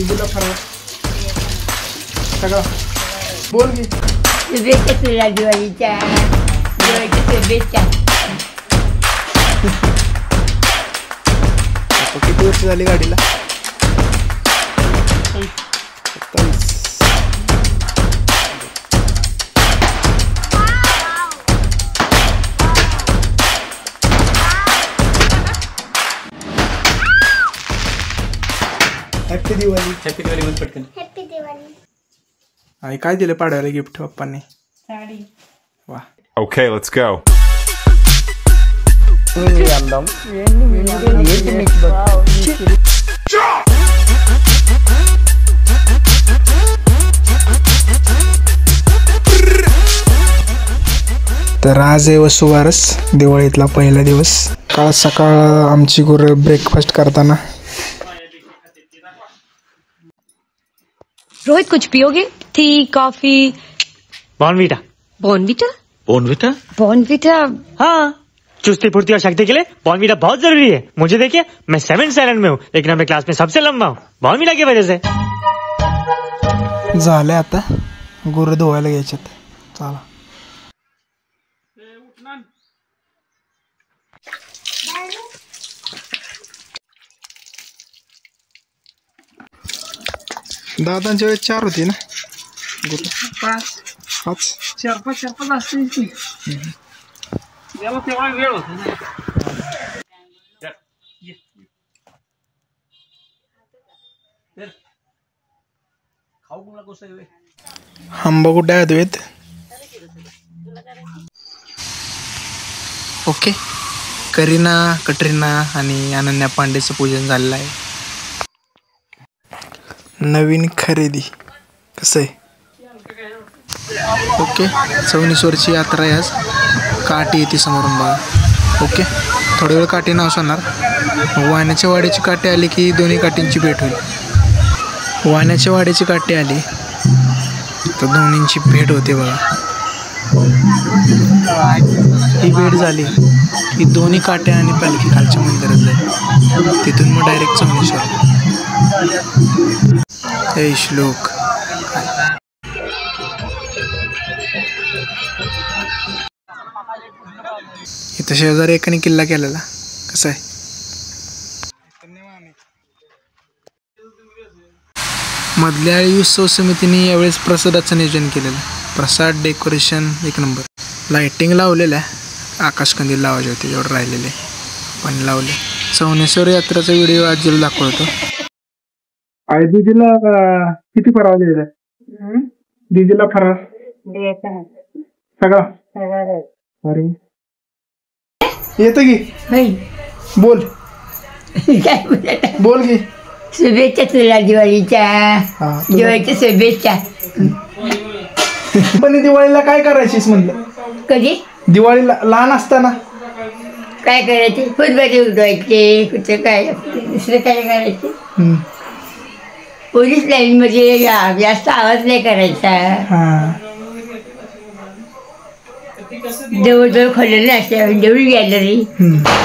दीदीला फराळ सगळं बोल की. शुभेच्छा तुला दिवाळीच्या. शुभेच्छा. किती वर्ष झाली गाडीला? 27. हॅपी दिवाळी. हॅपी दिवाळी मत पटकन. हॅपी दिवाळी. आणि काय दिलं पाडव्याला गिफ्ट पप्पांनी? साडी. वा. Okay, let's go. तर आज आहे वसुबारस, दिवाळीतला पहिला दिवस. काल सकाळ आमची गुरं ब्रेकफास्ट करताना. रोहित कुछ पियोगे? T, coffee? Bournvita. Bournvita? Bournvita? Bournvita? हाँ, चुस्ती फुर्ती और शक्ति के लिए बॉर्नवीटा बहुत जरूरी है. मुझे देखिए, मैं 7th स्टैंडर्ड में हूँ, लेकिन अपने क्लास में सबसे लंबा हूँ, बॉर्नवीटा की वजह से. झाले आता गुरं धुवायला घ्यायच्यात. चला. दादांच्या वेळेस 4 होती ना गुरं? 5. 4-5 असते. तेव्हा वेळ होता ना. आंबा कुठे आहे द्वेत? ओके. करीना, कटरीना आणि अनन्या पांडेचं पूजन झालेलं आहे. नवीन खरेदी कसं आहे? ओके. 19 यात्रा आहे आज. काठी येते समोरून बघा. ओके. थोडा वेळ काठी नाव सांगणार. वाण्याच्या वाड्याची काठी आली की दोन्ही काठींची भेट होईल. वाण्याच्या वाड्याची काठी आली तर दोन्हींची भेट होते बघा. ही भेट झाली की दोन्ही काट्या आणि पालखी खालच्या मंदिरात जाईल. तिथून मग डायरेक्ट चौनेश्वर. हे श्लोक. इथं शेजारी एकाने किल्ला केलेला. कसा आहे? मधल्या उत्सव समितीने यावेळेस प्रसादाचं नियोजन केलेलं. प्रसाद, डेकोरेशन 1 नंबर. लाइटिंग लावलेलं आहे. आकाशकंदील लावायचे होते जेवढं राहिलेले पण लावले. चौनेश्वर यात्रेचा व्हिडिओ आज जेल दाखवतो. आई दीदीला किती फराळ द्यायचा? दीदीला फराळ सगळा. अरे येतं की बोल. बोल की. शुभेच्छा तुला दिवाळीच्या. दिवाळीच्या शुभेच्छा. पण दिवाळीला काय करायचीस म्हणलं? कधी? दिवाळीला लहान असताना काय करायचे? फुलबाजी उडवायचे. कुठे काय दुसरं काय करायचे? पोलीस लाईन मध्ये जास्त आवाज नाही करायचा. जवळजवळ खोललेलं असते जेवढी गॅलरी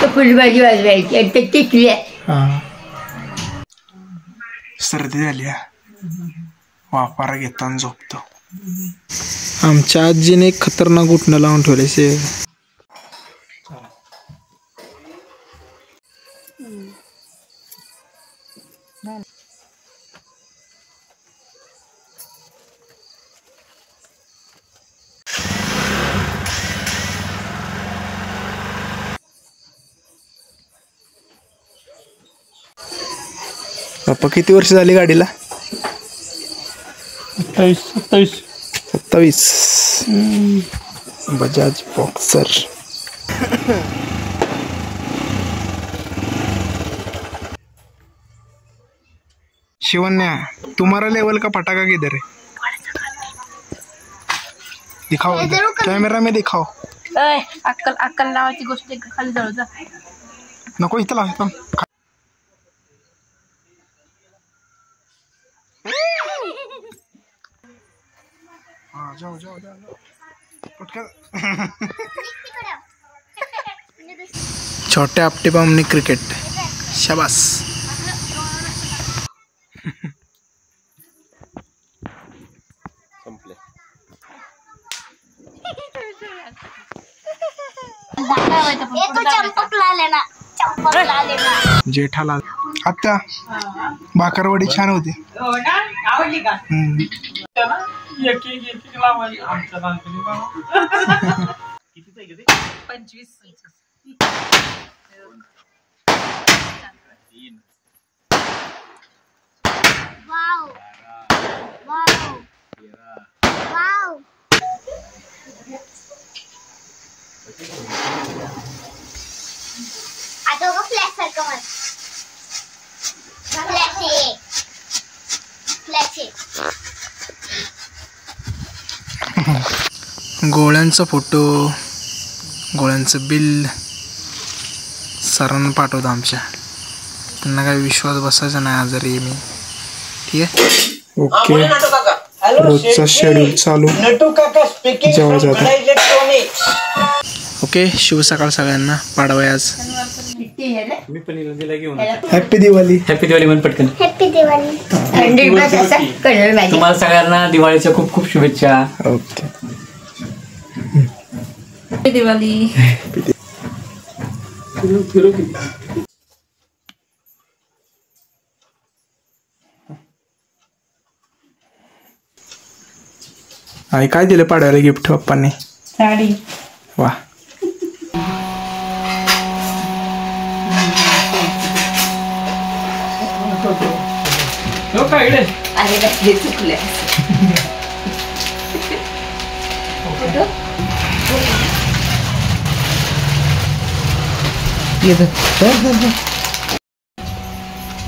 तर फुलबाजी वाजवायची आणि ते टिकल्या. सर्दी झाली. वाफारा घेताना झोपतो. आमच्या आजीने एक खतरनाक उठणं लावून ठेवले. पप्पा किती वर्ष झाली गाडीला? 27. बजाज बॉक्सर. शिवन्या तुम्हारा लेवल का पटाखा किधर है? दिखाओ कैमरा में दिखाओ. अक्कल नावाची गोष्ट खाली जवळ जा. नको इथं लाव. जाओ छोटे आपटे पामने क्रिकेट. शाबास. लावायचं पण पुढं लावायचं. जेठालाल आत्या बाकरवडी छान होती. आवडली का हम्म. एक लावायची आमच्या लहानपणी बाबा. 25. गोळ्यांचा फोटो, गोळ्यांचं बिल सरांना पाठवतो आमच्या. त्यांना काही विश्वास बसायचा नाही आजारी मी. ठीक आहे. ओके, रोजचा शेड्यूल चालू जेवायचं. ओके, शुभ सकाळ सगळ्यांना. पाडवा आहे आज. हॅपी दिवाळी. हॅपी दिवाळी म्हण पटकन. तुम्हाला सगळ्यांना दिवाळीच्या खूप खूप शुभेच्छा. ओके, दिवाळी. आई काय दिलं पाडव्याला गिफ्ट पप्पांनी? साडी. वा. अरे हे चुकले.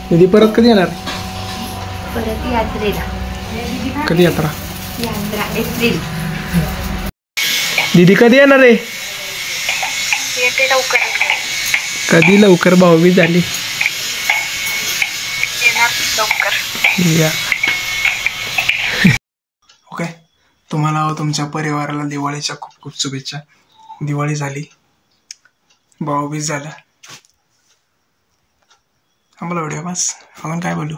दीदी परत कधी येणार? परत यात्रेला. कधी यात्रा? यात्रा एप्रिल. दीदी कधी येणार आहे? कधी लवकर भाऊबीज झाली. या. ओके, तुम्हाला व तुमच्या परिवाराला दिवाळीच्या खूप खूप शुभेच्छा. दिवाळी झाली, भाऊबीज झाला. आम्हाला व्हिडिओ बस. आपण काय बोलू?